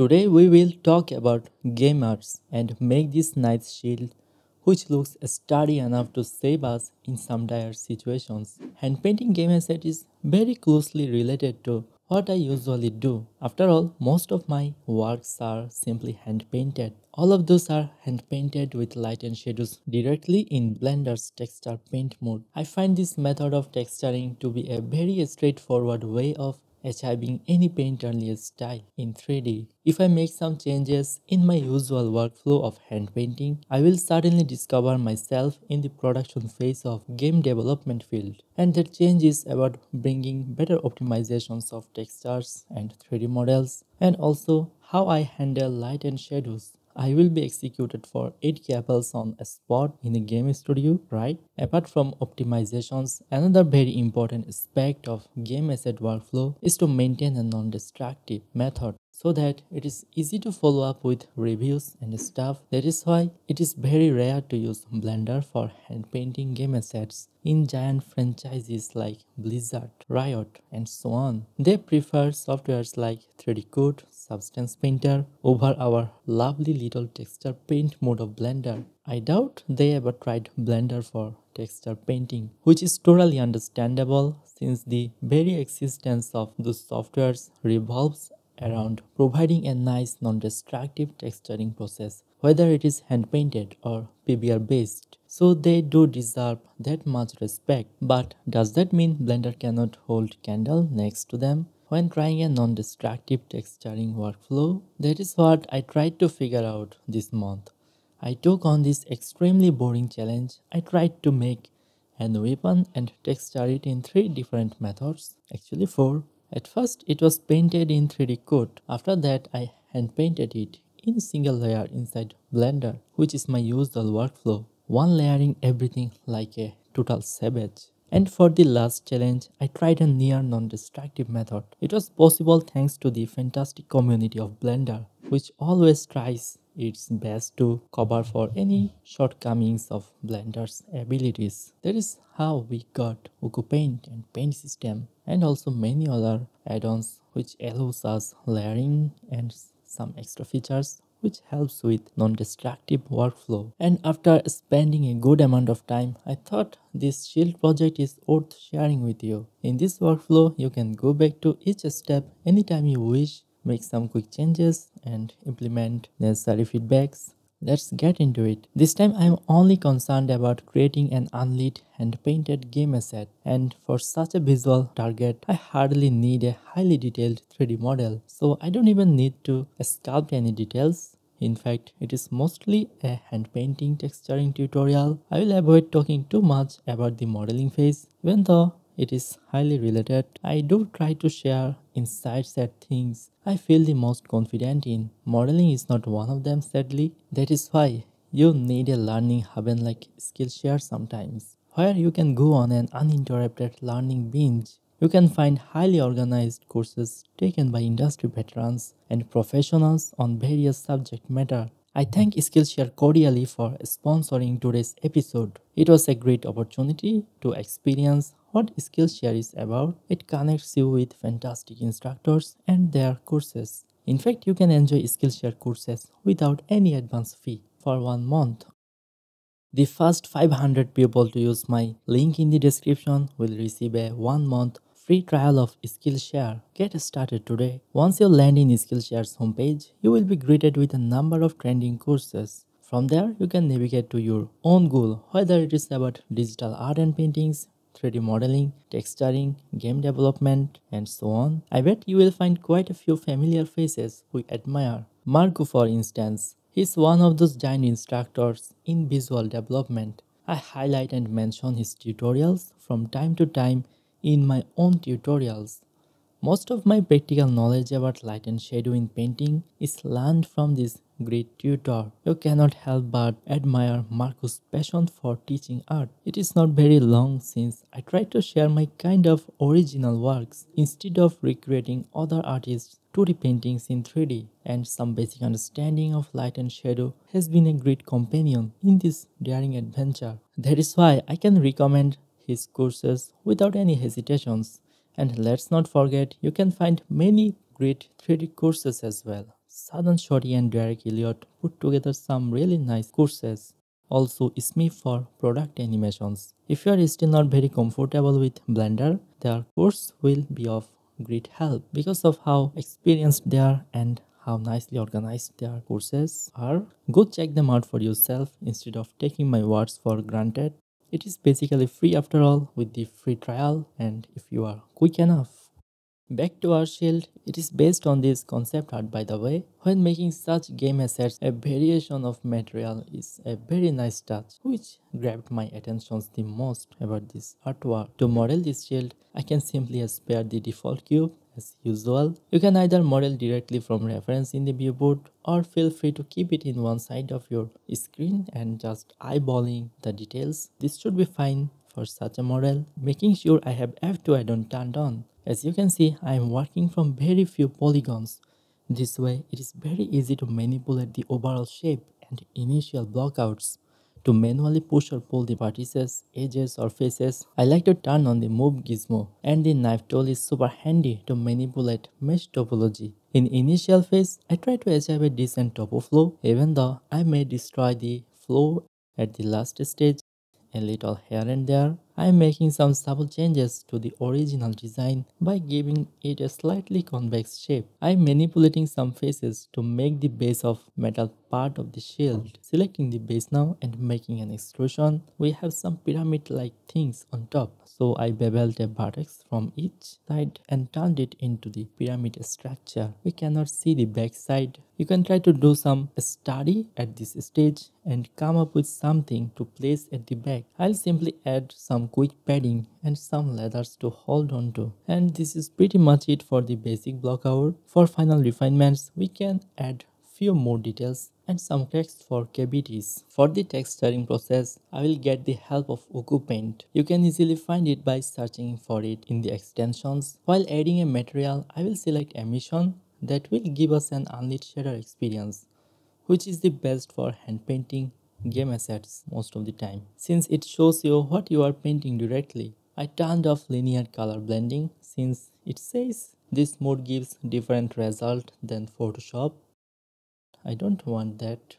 Today we will talk about gamers and make this nice shield which looks sturdy enough to save us in some dire situations. Hand painting game asset is very closely related to what I usually do. After all, most of my works are simply hand painted. All of those are hand painted with light and shadows directly in Blender's texture paint mode. I find this method of texturing to be a very straightforward way of achieving any painterly style in 3D. If I make some changes in my usual workflow of hand painting, I will suddenly discover myself in the production phase of game development field. And that change is about bringing better optimizations of textures and 3D models, and also how I handle light and shadows. I will be executed for 8 apples on a spot in a game studio, right? Apart from optimizations, another very important aspect of game asset workflow is to maintain a non-destructive method so that it is easy to follow up with reviews and stuff. That is why it is very rare to use Blender for hand painting game assets in giant franchises like Blizzard, Riot, and so on. They prefer softwares like 3D Code, Substance Painter over our lovely little texture paint mode of Blender. I doubt they ever tried Blender for texture painting, which is totally understandable since the very existence of those softwares revolves around providing a nice non-destructive texturing process, whether it is hand painted or PBR based. So they do deserve that much respect. But does that mean Blender cannot hold candle next to them when trying a non-destructive texturing workflow? That is what I tried to figure out this month. I took on this extremely boring challenge. I tried to make an weapon and texture it in 3 different methods, actually 4. At first it was painted in 3D Code. After that I hand painted it in single layer inside Blender, which is my usual workflow. One layering everything like a total savage. And for the last challenge, I tried a near non-destructive method. It was possible thanks to the fantastic community of Blender, which always tries its best to cover for any shortcomings of Blender's abilities. That is how we got Ucupaint and Paint System and also many other add-ons which allows us layering and some extra features which helps with non-destructive workflow. And after spending a good amount of time, I thought this shield project is worth sharing with you. In this workflow, you can go back to each step anytime you wish, make some quick changes and implement necessary feedbacks. Let's get into it. This time I am only concerned about creating an unlit and painted game asset, and for such a visual target I hardly need a highly detailed 3D model, so I don't even need to sculpt any details. In fact, it is mostly a hand painting texturing tutorial. I will avoid talking too much about the modeling phase, even though it is highly related. I do try to share insights at things I feel the most confident in. Modeling is not one of them, sadly. That is why you need a learning haven like Skillshare sometimes, where you can go on an uninterrupted learning binge. You can find highly organized courses taken by industry veterans and professionals on various subject matter. I thank Skillshare cordially for sponsoring today's episode. It was a great opportunity to experience what Skillshare is about. It connects you with fantastic instructors and their courses. In fact, you can enjoy Skillshare courses without any advance fee for 1 month. The first 500 people to use my link in the description will receive a 1 month free trial of Skillshare. Get started today. Once you land in Skillshare's homepage, you will be greeted with a number of trending courses. From there, you can navigate to your own goal, whether it is about digital art and paintings, 3D modeling, texturing, game development, and so on. I bet you will find quite a few familiar faces we admire. Marco, for instance, he's one of those giant instructors in visual development. I highlight and mention his tutorials from time to time in my own tutorials. Most of my practical knowledge about light and shadow in painting is learned from this great tutor. You cannot help but admire Marco's passion for teaching art. It is not very long since I tried to share my kind of original works instead of recreating other artists' 2D paintings in 3D, and some basic understanding of light and shadow has been a great companion in this daring adventure. That is why I can recommend his courses without any hesitations. And let's not forget, you can find many great 3D courses as well. Southern Shorty and Derek Elliott put together some really nice courses. Also, Smith for product animations. If you are still not very comfortable with Blender, their course will be of great help because of how experienced they are and how nicely organized their courses are. Go check them out for yourself instead of taking my words for granted. It is basically free after all with the free trial, and if you are quick enough. Back to our shield, it is based on this concept art by the way. When making such game assets, a variation of material is a very nice touch, which grabbed my attention the most about this artwork. To model this shield, I can simply spare the default cube as usual. You can either model directly from reference in the viewport or feel free to keep it in one side of your screen and just eyeballing the details. This should be fine for such a model, making sure I have F2 add-on turned on. As you can see, I am working from very few polygons. This way, it is very easy to manipulate the overall shape and initial blockouts. To manually push or pull the vertices, edges or faces, I like to turn on the move gizmo, and the knife tool is super handy to manipulate mesh topology. In initial phase, I try to achieve a decent topo flow, even though I may destroy the flow at the last stage a little here and there. I am making some subtle changes to the original design by giving it a slightly convex shape. I am manipulating some faces to make the base of metal part of the shield. Selecting the base now and making an extrusion, we have some pyramid-like things on top. So I beveled a vertex from each side and turned it into the pyramid structure. We cannot see the back side. You can try to do some study at this stage and come up with something to place at the back. I'll simply add some quick padding and some leathers to hold on to. And this is pretty much it for the basic block out. For final refinements, we can add few more details and some text for cavities. For the texturing process, I will get the help of Ucupaint. You can easily find it by searching for it in the extensions. While adding a material, I will select emission that will give us an unlit shader experience, which is the best for hand painting game assets most of the time, since it shows you what you are painting directly. I turned off linear color blending since it says this mode gives different result than Photoshop. I don't want that.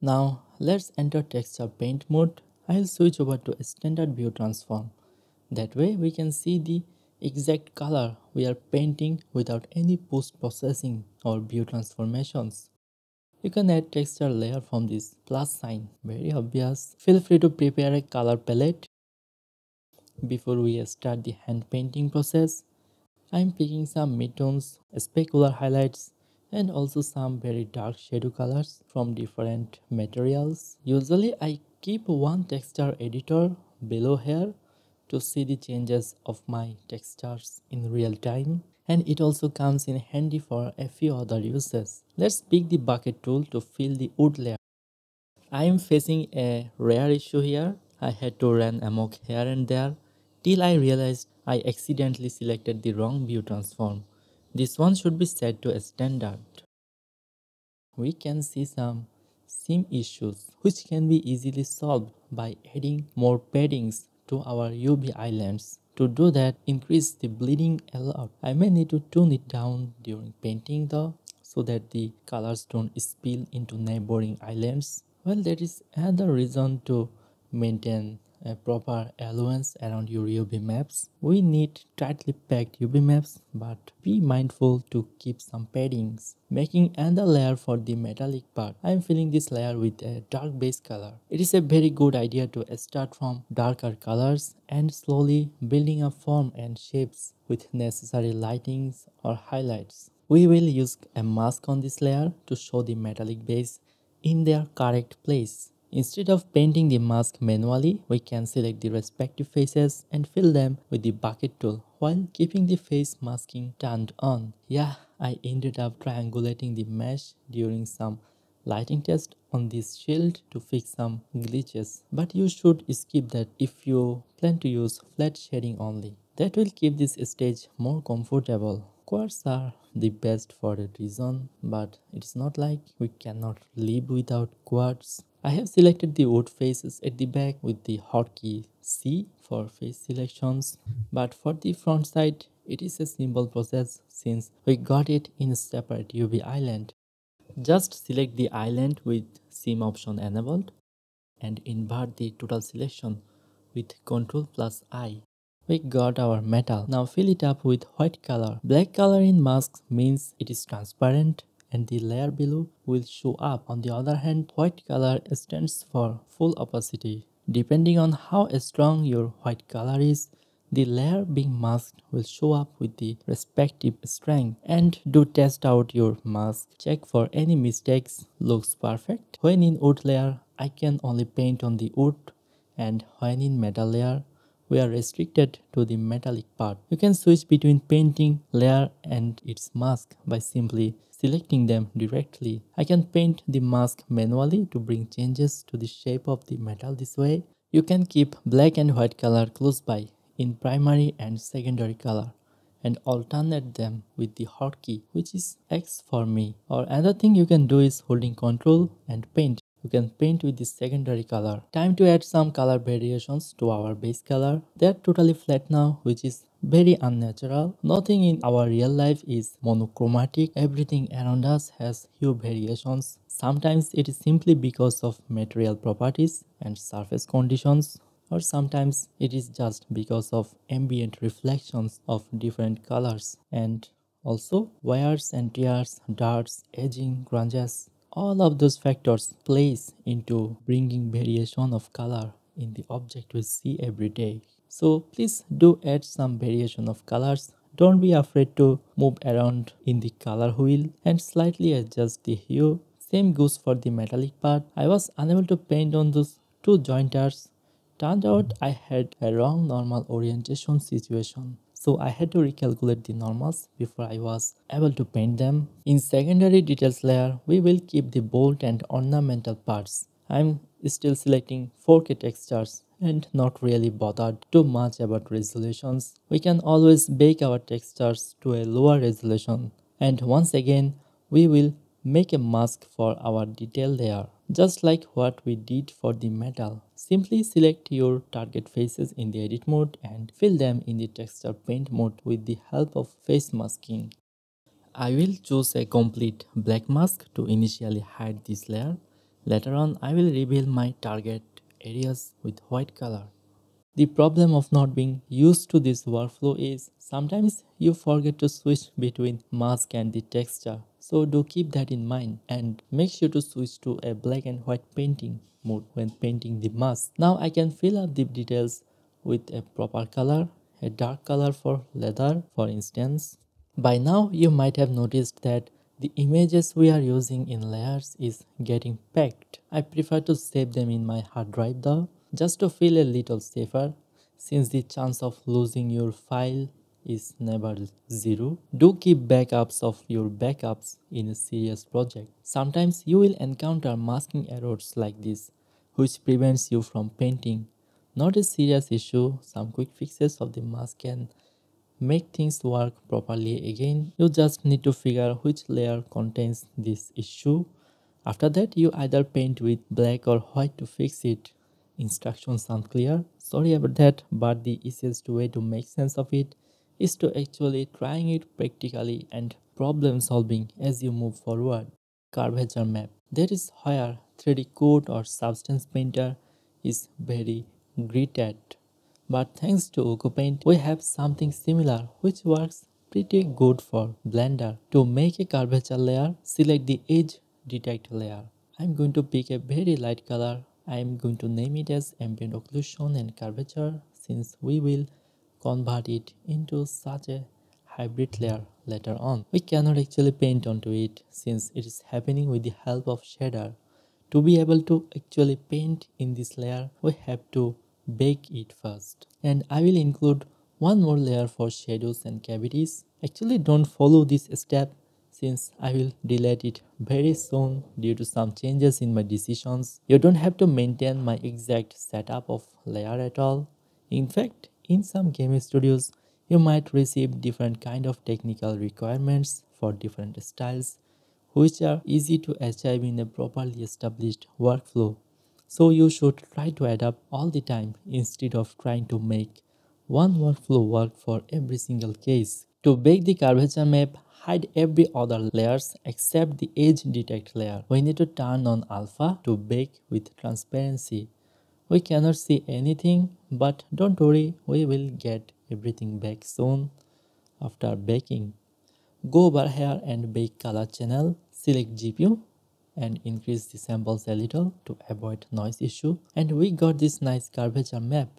Now let's enter texture paint mode. I'll switch over to a standard view transform. That way we can see the exact color we are painting without any post processing or view transformations. You can add texture layer from this plus sign, very obvious. Feel free to prepare a color palette before we start the hand painting process. I'm picking some midtones, specular highlights, and also some very dark shadow colors from different materials. Usually I keep one texture editor below here to see the changes of my textures in real time, and it also comes in handy for a few other uses. Let's pick the bucket tool to fill the wood layer. I am facing a rare issue here. I had to run amok here and there till I realized I accidentally selected the wrong view transform. This one should be set to a standard. We can see some seam issues which can be easily solved by adding more paddings to our UV islands. To do that, increase the bleeding a lot. I may need to tone it down during painting though, so that the colors don't spill into neighboring islands. Well, there is another reason to maintain a proper allowance around your UV maps. We need tightly packed UV maps, but be mindful to keep some paddings. Making another layer for the metallic part. I am filling this layer with a dark base color. It is a very good idea to start from darker colors and slowly building up form and shapes with necessary lightings or highlights. We will use a mask on this layer to show the metallic base in their correct place. Instead of painting the mask manually, we can select the respective faces and fill them with the bucket tool while keeping the face masking turned on. Yeah, I ended up triangulating the mesh during some lighting test on this shield to fix some glitches, but you should skip that if you plan to use flat shading only. That will keep this stage more comfortable. Quads are the best for a reason, but it's not like we cannot live without quads. I have selected the wood faces at the back with the hotkey C for face selections, but for the front side it is a simple process since we got it in a separate UV island. Just select the island with sim option enabled and invert the total selection with Ctrl plus I. We got our metal. Now fill it up with white color. Black color in masks means it is transparent and the layer below will show up. On the other hand, white color stands for full opacity. Depending on how strong your white color is, the layer being masked will show up with the respective strength. And do test out your mask. Check for any mistakes. Looks perfect. When in wood layer, I can only paint on the wood, and when in metal layer, we are restricted to the metallic part. You can switch between painting layer and its mask by simply selecting them directly. I can paint the mask manually to bring changes to the shape of the metal this way. You can keep black and white color close by in primary and secondary color and alternate them with the hotkey, which is X for me. Or another thing you can do is holding Ctrl and paint. You can paint with the secondary color. Time to add some color variations to our base color. They are totally flat now, which is very unnatural. Nothing in our real life is monochromatic. Everything around us has hue variations. Sometimes it is simply because of material properties and surface conditions, or sometimes it is just because of ambient reflections of different colors, and also wears and tears, darts, aging, grunges. All of those factors plays into bringing variation of color in the object we see every day. So please do add some variation of colors. Don't be afraid to move around in the color wheel and slightly adjust the hue. Same goes for the metallic part. I was unable to paint on those two jointers. Turned out I had a wrong normal orientation situation. So I had to recalculate the normals before I was able to paint them. In secondary details layer, we will keep the bolt and ornamental parts. I'm still selecting 4K textures and not really bothered too much about resolutions. We can always bake our textures to a lower resolution. And once again, we will make a mask for our detail layer, just like what we did for the metal. Simply select your target faces in the edit mode and fill them in the texture paint mode with the help of face masking. I will choose a complete black mask to initially hide this layer. Later on, I will reveal my target areas with white color. The problem of not being used to this workflow is sometimes you forget to switch between mask and the texture. So do keep that in mind and make sure to switch to a black and white painting mode when painting the mask. Now I can fill up the details with a proper color, a dark color for leather for instance. By now you might have noticed that the images we are using in layers is getting packed. I prefer to save them in my hard drive though, just to feel a little safer, since the chance of losing your file is never zero. Do keep backups of your backups in a serious project. Sometimes you will encounter masking errors like this, which prevents you from painting. Not a serious issue, some quick fixes of the mask can make things work properly again. You just need to figure which layer contains this issue. After that, you either paint with black or white to fix it. Instructions unclear? Sorry about that, but the easiest way to make sense of it is to actually trying it practically and problem solving as you move forward. Curvature map. That is where 3D code or substance painter is very great at. But thanks to Ucupaint, we have something similar which works pretty good for Blender. To make a curvature layer, select the edge detect layer. I'm going to pick a very light color. I'm going to name it as ambient occlusion and curvature since we will convert it into such a hybrid layer later on. We cannot actually paint onto it since it is happening with the help of shader. To be able to actually paint in this layer, we have to bake it first. And I will include one more layer for shadows and cavities. Actually, don't follow this step since I will delete it very soon due to some changes in my decisions. You don't have to maintain my exact setup of layer at all. In fact, in some game studios, you might receive different kind of technical requirements for different styles, which are easy to achieve in a properly established workflow. So you should try to adapt all the time instead of trying to make one workflow work for every single case. To bake the curvature map, hide every other layers except the edge detect layer. We need to turn on alpha to bake with transparency. We cannot see anything, but don't worry, we will get everything back soon after baking. Go over here and bake color channel, select GPU and increase the samples a little to avoid noise issue. And we got this nice curvature map.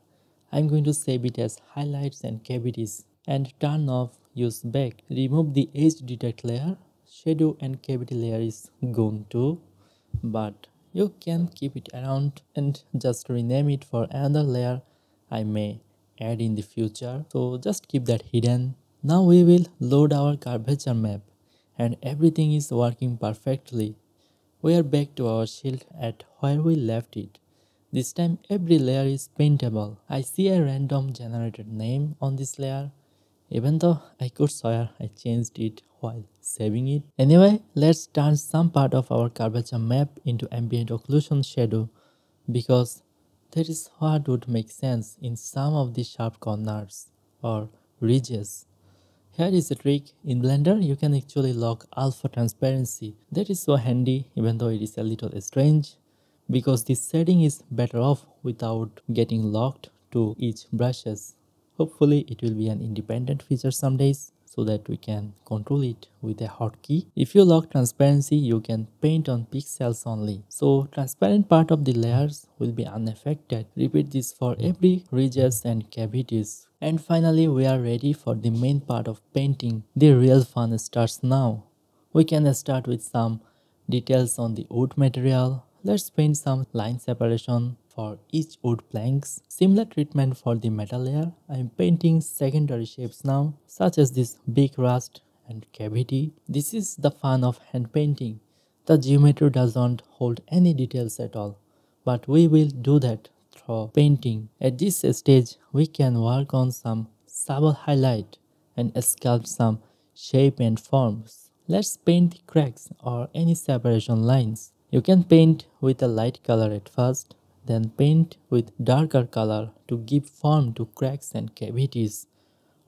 I'm going to save it as highlights and cavities and turn off use bake. Remove the edge detect layer, shadow and cavity layer is gone too, but you can keep it around and just rename it for another layer I may add in the future. So just keep that hidden. Now we will load our curvature map and everything is working perfectly. We are back to our shield at where we left it. This time every layer is paintable. I see a random generated name on this layer, even though I could swear I changed it while saving it. Anyway, let's turn some part of our curvature map into ambient occlusion shadow because that is what would make sense in some of the sharp corners or ridges. Here is a trick. In Blender, you can actually lock alpha transparency. That is so handy, even though it is a little strange, because this setting is better off without getting locked to each brushes. Hopefully, it will be an independent feature some days so that we can control it with a hotkey. If you lock transparency, you can paint on pixels only. So transparent part of the layers will be unaffected. Repeat this for every ridges and cavities. And finally, we are ready for the main part of painting. The real fun starts now. We can start with some details on the wood material. Let's paint some line separation for each wood planks. Similar treatment for the metal layer. I'm painting secondary shapes now, such as this big rust and cavity. This is the fun of hand painting. The geometry doesn't hold any details at all, but we will do that through painting. At this stage, we can work on some subtle highlight and sculpt some shape and forms. Let's paint the cracks or any separation lines. You can paint with a light color at first, then paint with darker color to give form to cracks and cavities.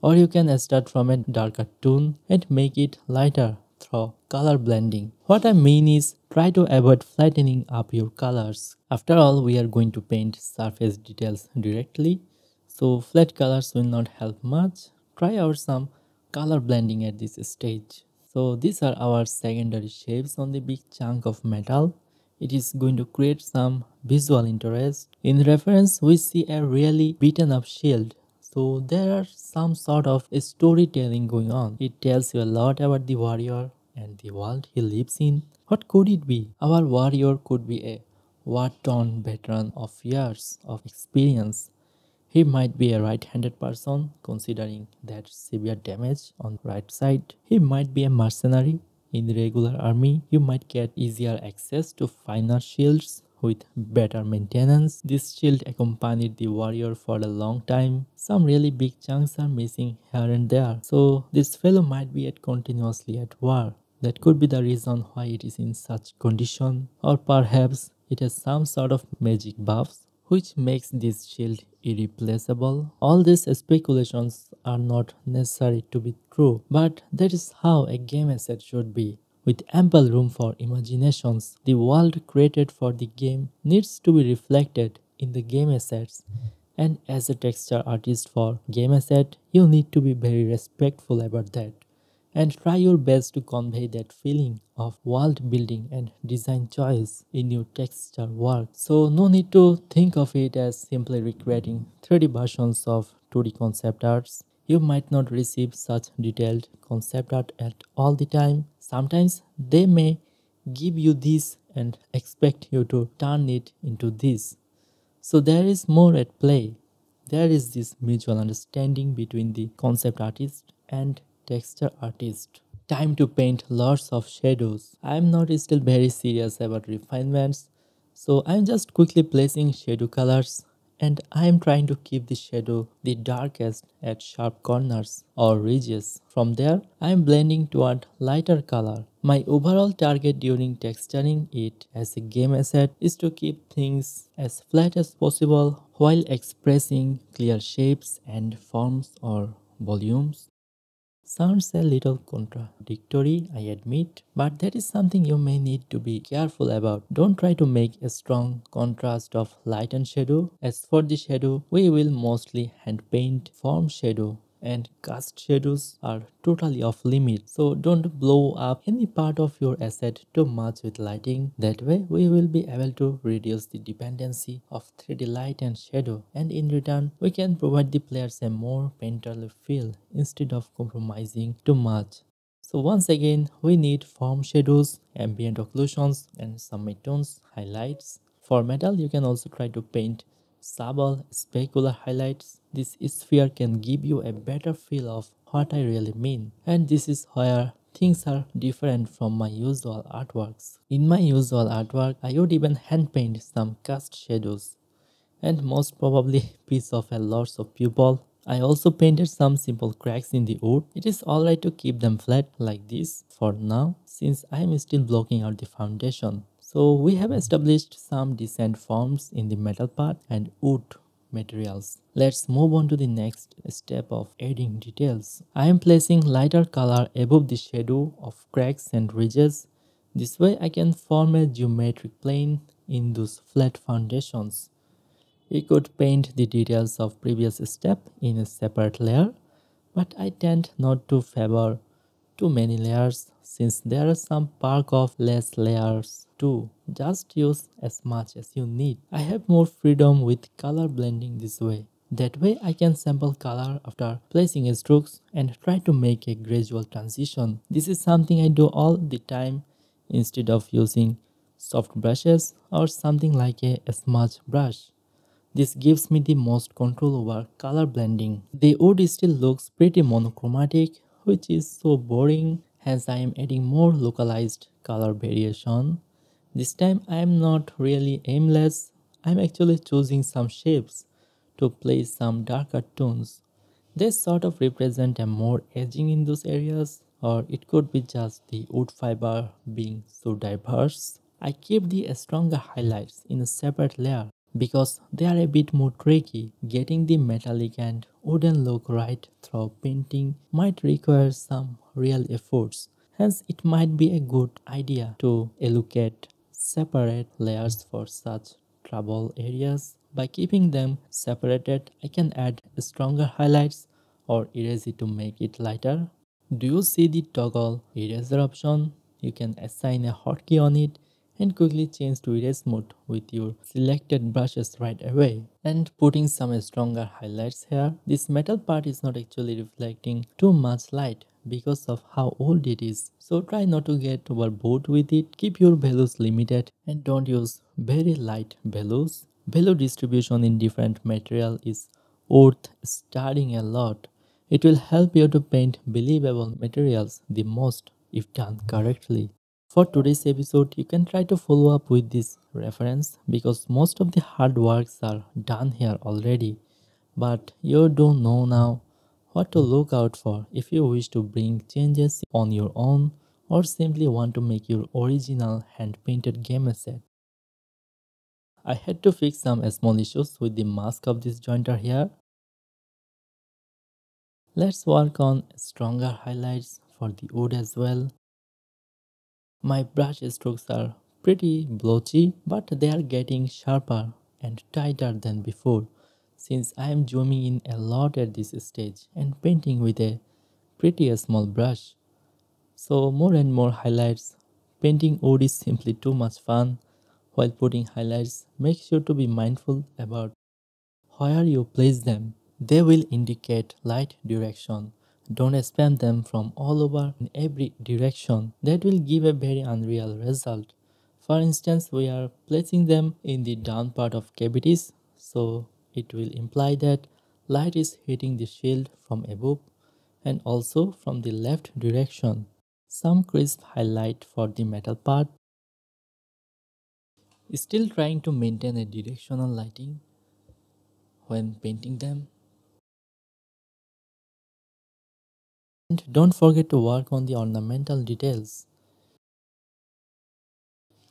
Or you can start from a darker tone and make it lighter through color blending. What I mean is try to avoid flattening up your colors. After all, we are going to paint surface details directly, so flat colors will not help much. Try out some color blending at this stage. So these are our secondary shapes on the big chunk of metal. It is going to create some visual interest. In reference, we see a really beaten up shield. So there are some sort of storytelling going on. It tells you a lot about the warrior and the world he lives in. What could it be? Our warrior could be a war-torn veteran of years of experience. He might be a right-handed person considering that severe damage on right side. He might be a mercenary. In the regular army, you might get easier access to finer shields with better maintenance. This shield accompanied the warrior for a long time. Some really big chunks are missing here and there. So this fellow might be continuously at war. That could be the reason why it is in such condition, or perhaps it has some sort of magic buffs which makes this shield irreplaceable. All these speculations are not necessary to be true, but that is how a game asset should be. With ample room for imaginations, the world created for the game needs to be reflected in the game assets. And as a texture artist for game asset, you need to be very respectful about that and try your best to convey that feeling of world building and design choice in your texture work. So no need to think of it as simply recreating 3D versions of 2D concept arts. You might not receive such detailed concept art at all the time. Sometimes they may give you this and expect you to turn it into this. So there is more at play. There is this mutual understanding between the concept artist and texture artist. Time to paint lots of shadows. I am not still very serious about refinements, so I am just quickly placing shadow colors and I am trying to keep the shadow the darkest at sharp corners or ridges. From there, I am blending toward lighter color. My overall target during texturing it as a game asset is to keep things as flat as possible while expressing clear shapes and forms or volumes. Sounds a little contradictory, I admit, but that is something you may need to be careful about. Don't try to make a strong contrast of light and shadow. As for the shadow, we will mostly hand paint form shadow, and cast shadows are totally off limit, so don't blow up any part of your asset too much with lighting. That way we will be able to reduce the dependency of 3D light and shadow, and in return we can provide the players a more painterly feel instead of compromising too much. So once again, we need form shadows, ambient occlusions, and some midtones, highlights. For metal, you can also try to paint subtle specular highlights. This sphere can give you a better feel of what I really mean. And this is where things are different from my usual artworks. In my usual artwork, I would even hand paint some cast shadows and most probably piece of a lots of pupil. I also painted some simple cracks in the wood. It is alright to keep them flat like this for now since I am still blocking out the foundation. So we have established some decent forms in the metal part and wood materials. Let's move on to the next step of adding details. I am placing lighter color above the shadow of cracks and ridges. This way I can form a geometric plane in those flat foundations. You could paint the details of previous step in a separate layer, but I tend not to favor too many layers since there are some perk of less layers too. Just use as much as you need. I have more freedom with color blending this way. That way I can sample color after placing strokes and try to make a gradual transition. This is something I do all the time instead of using soft brushes or something like a smudge brush. This gives me the most control over color blending. The wood still looks pretty monochromatic, which is so boring, hence I am adding more localized color variation. This time I am not really aimless, I am actually choosing some shapes to place some darker tones. They sort of represent a more edging in those areas, or it could be just the wood fiber being so diverse. I keep the stronger highlights in a separate layer because they are a bit more tricky. Getting the metallic and wooden look right through painting might require some real efforts. Hence, it might be a good idea to allocate separate layers for such trouble areas. By keeping them separated, I can add stronger highlights or erase it to make it lighter. Do you see the toggle eraser option? You can assign a hotkey on it and quickly change to erase mode with your selected brushes right away. And putting some stronger highlights here, this metal part is not actually reflecting too much light because of how old it is. So try not to get overboard with it, keep your values limited and don't use very light values. Value distribution in different material is worth studying a lot. It will help you to paint believable materials the most if done correctly. For today's episode, you can try to follow up with this reference because most of the hard works are done here already. But you don't know now what to look out for if you wish to bring changes on your own or simply want to make your original hand painted game asset. I had to fix some small issues with the mask of this jointer here. Let's work on stronger highlights for the wood as well. My brush strokes are pretty blotchy, but they are getting sharper and tighter than before since I am zooming in a lot at this stage and painting with a pretty small brush. So more and more highlights. Painting wood is simply too much fun. While putting highlights, make sure to be mindful about where you place them. They will indicate light direction. Don't spam them from all over in every direction. That will give a very unreal result. For instance, we are placing them in the down part of cavities, so it will imply that light is hitting the shield from above and also from the left direction. Some crisp highlight for the metal part. Still trying to maintain a directional lighting when painting them. And don't forget to work on the ornamental details.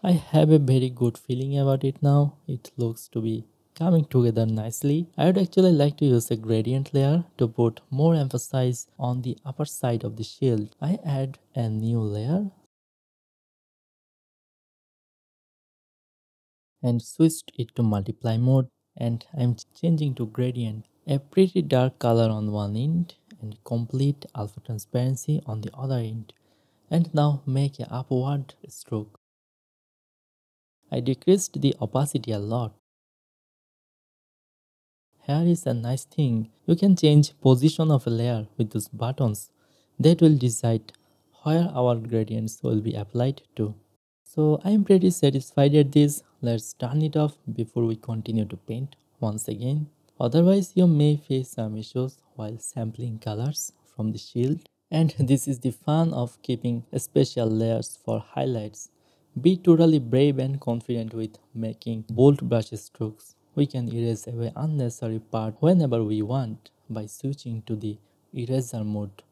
I have a very good feeling about it now. It looks to be coming together nicely. I would actually like to use a gradient layer to put more emphasis on the upper side of the shield. I add a new layer and switched it to multiply mode, and I'm changing to gradient. A pretty dark color on one end and complete alpha transparency on the other end. And now make a upward stroke. I decreased the opacity a lot. Here is a nice thing. You can change position of a layer with those buttons that will decide where our gradients will be applied to. So I am pretty satisfied at this. Let's turn it off before we continue to paint once again. Otherwise you may face some issues while sampling colors from the shield. And this is the fun of keeping special layers for highlights. Be totally brave and confident with making bold brush strokes. We can erase away unnecessary part whenever we want by switching to the eraser mode.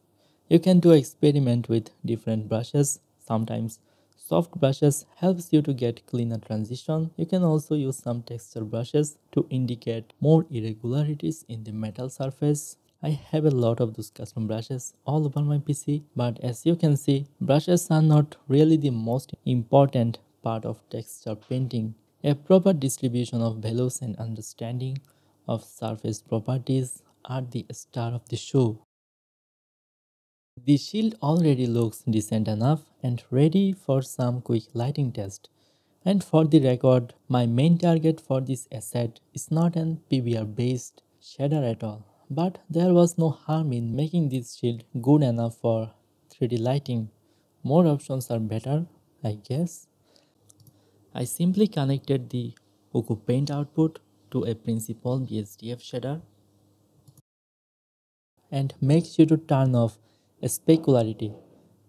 You can do experiment with different brushes. Sometimes soft brushes helps you to get cleaner transition. You can also use some texture brushes to indicate more irregularities in the metal surface. I have a lot of those custom brushes all over my PC, but as you can see, brushes are not really the most important part of texture painting. A proper distribution of values and understanding of surface properties are the star of the show. The shield already looks decent enough and ready for some quick lighting test. And for the record, my main target for this asset is not an PBR based shader at all. But there was no harm in making this shield good enough for 3D lighting. More options are better, I guess. I simply connected the Ucupaint output to a principal BSDF shader and make sure to turn off specularity.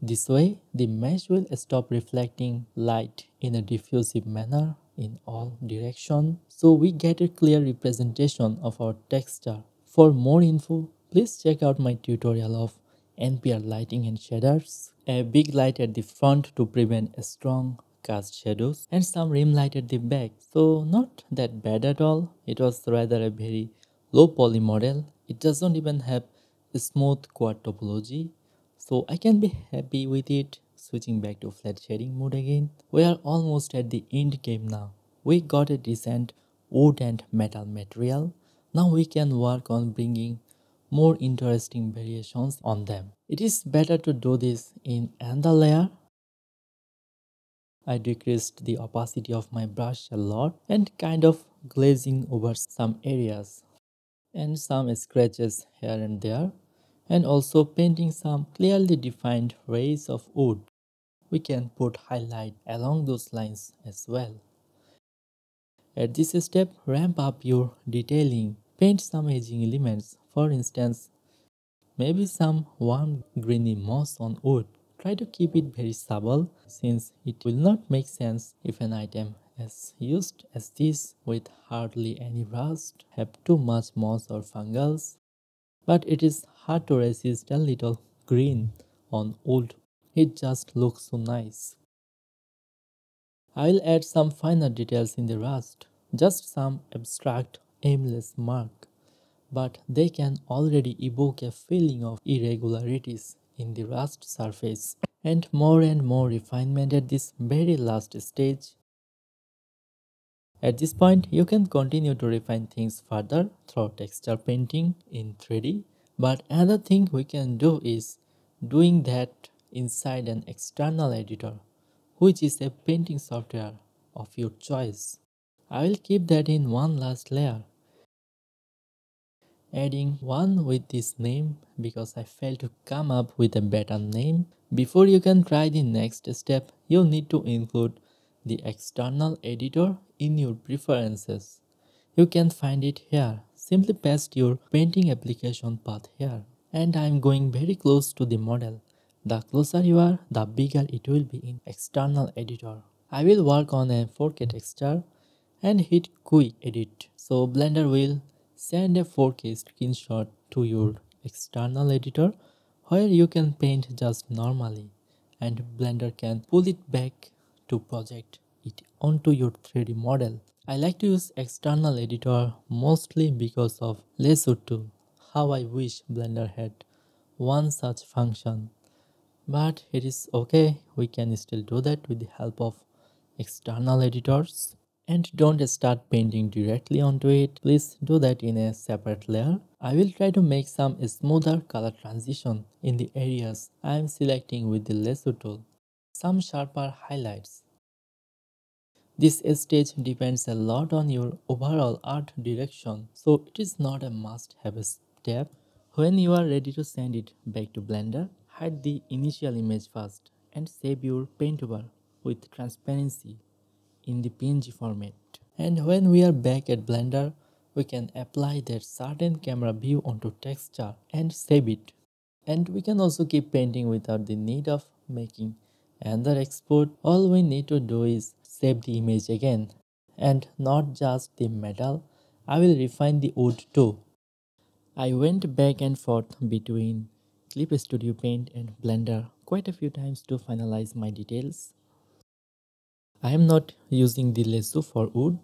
This way, the mesh will stop reflecting light in a diffusive manner in all directions, so we get a clear representation of our texture. For more info, please check out my tutorial of NPR lighting and shaders, a big light at the front to prevent strong cast shadows, and some rim light at the back. So not that bad at all. It was rather a very low poly model. It doesn't even have a smooth quad topology, so I can be happy with it. Switching back to flat shading mode again. We are almost at the end game now. We got a decent wood and metal material. Now we can work on bringing more interesting variations on them. It is better to do this in another layer. I decreased the opacity of my brush a lot and kind of glazing over some areas and some scratches here and there, and also painting some clearly defined rays of wood. We can put highlight along those lines as well. At this step, ramp up your detailing. Paint some edging elements, for instance, maybe some warm greeny moss on wood. Try to keep it very subtle since it will not make sense if an item as used as this with hardly any rust have too much moss or fungals. But it is hard to resist a little green on wood. It just looks so nice. I'll add some finer details in the rust, just some abstract, aimless mark, but they can already evoke a feeling of irregularities in the rust surface and more refinement at this very last stage. At this point, you can continue to refine things further through texture painting in 3D, but another thing we can do is doing that inside an external editor, which is a painting software of your choice. I will keep that in one last layer, adding one with this name because I failed to come up with a better name. Before you can try the next step, you need to include the external editor in your preferences. You can find it here. Simply paste your painting application path here. And I am going very close to the model. The closer you are, the bigger it will be in external editor. I will work on a 4K texture and hit quick edit. So Blender will send a 4K screenshot to your external editor where you can paint just normally and Blender can pull it back to project. it onto your 3D model. I like to use external editor mostly because of lasso tool. How I wish Blender had one such function. But it is okay, we can still do that with the help of external editors. And don't start painting directly onto it, please do that in a separate layer. I will try to make some smoother color transition in the areas I am selecting with the lasso tool. Some sharper highlights. This stage depends a lot on your overall art direction, so it is not a must-have step. When you are ready to send it back to Blender, hide the initial image first and save your paint over with transparency in the PNG format. And when we are back at Blender, we can apply that certain camera view onto texture and save it. And we can also keep painting without the need of making another export. All we need to do is save the image again. And not just the metal, I will refine the wood too. I went back and forth between Clip Studio Paint and Blender quite a few times to finalize my details. I am not using the lasso for wood.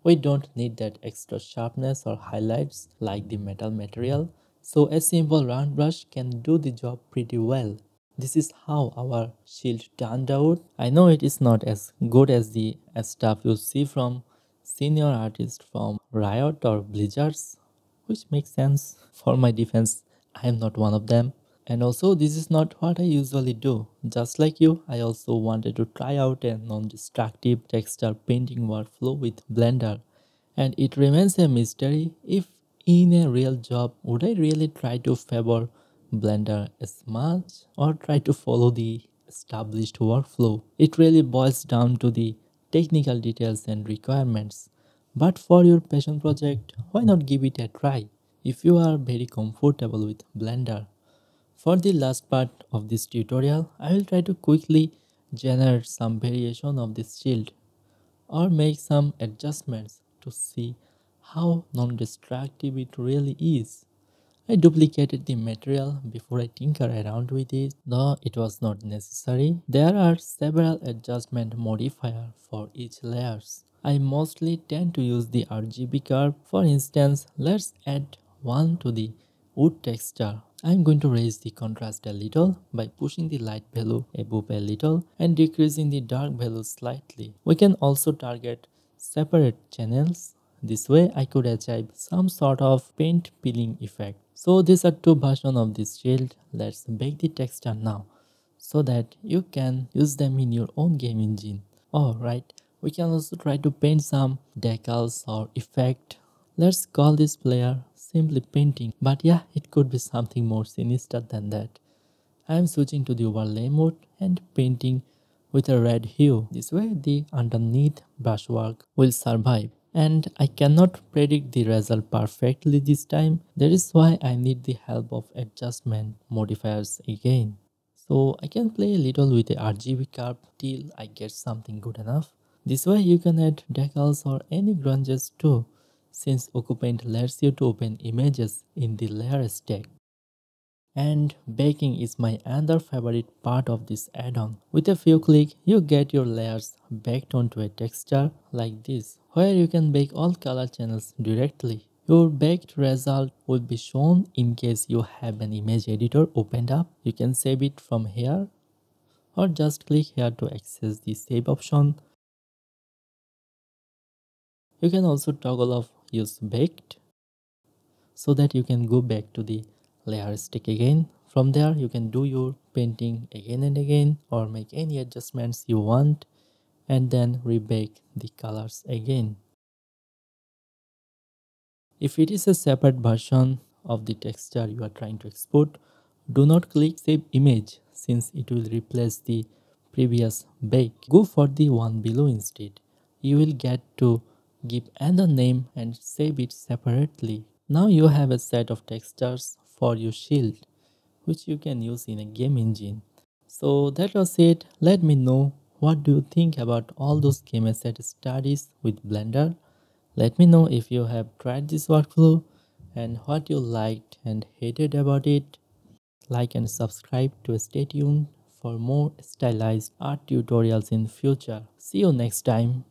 We don't need that extra sharpness or highlights like the metal material, so a simple round brush can do the job pretty well. This is how our shield turned out. I know it is not as good as the stuff you see from senior artists from Riot or Blizzards, which makes sense. For my defense, I am not one of them. And also, this is not what I usually do. Just like you, I also wanted to try out a non-destructive texture painting workflow with Blender. And it remains a mystery if in a real job would I really try to favor Blender as much or try to follow the established workflow. It really boils down to the technical details and requirements. But for your passion project, why not give it a try if you are very comfortable with Blender? For the last part of this tutorial, I will try to quickly generate some variation of this shield or make some adjustments to see how non-destructive it really is. I duplicated the material before I tinker around with it, though it was not necessary. There are several adjustment modifiers for each layers. I mostly tend to use the RGB curve. For instance, let's add one to the wood texture. I'm going to raise the contrast a little by pushing the light value above a little and decreasing the dark value slightly. We can also target separate channels. This way I could achieve some sort of paint peeling effect. So these are two versions of this shield. Let's bake the texture now so that you can use them in your own game engine. Alright, we can also try to paint some decals or effect. Let's call this player simply painting, but yeah, it could be something more sinister than that. I am switching to the overlay mode and painting with a red hue. This way the underneath brushwork will survive. And I cannot predict the result perfectly this time. That is why I need the help of adjustment modifiers again. So I can play a little with the RGB curve till I get something good enough. This way you can add decals or any grunges too, since Ucupaint lets you to open images in the layer stack. And baking is my other favorite part of this add-on. With a few clicks, you get your layers baked onto a texture like this, where you can bake all color channels directly. Your baked result will be shown in case you have an image editor opened up. You can save it from here or just click here to access the save option. You can also toggle off use baked so that you can go back to the layer stick again. From there you can do your painting again and again or make any adjustments you want and then rebake the colors again. If it is a separate version of the texture you are trying to export, do not click save image since it will replace the previous bake. Go for the one below instead. You will get to give another name and save it separately. Now you have a set of textures for your shield which you can use in a game engine. So that was it. Let me know what do you think about all those game asset studies with Blender. Let me know if you have tried this workflow and what you liked and hated about it. Like and subscribe to stay tuned for more stylized art tutorials in future. See you next time.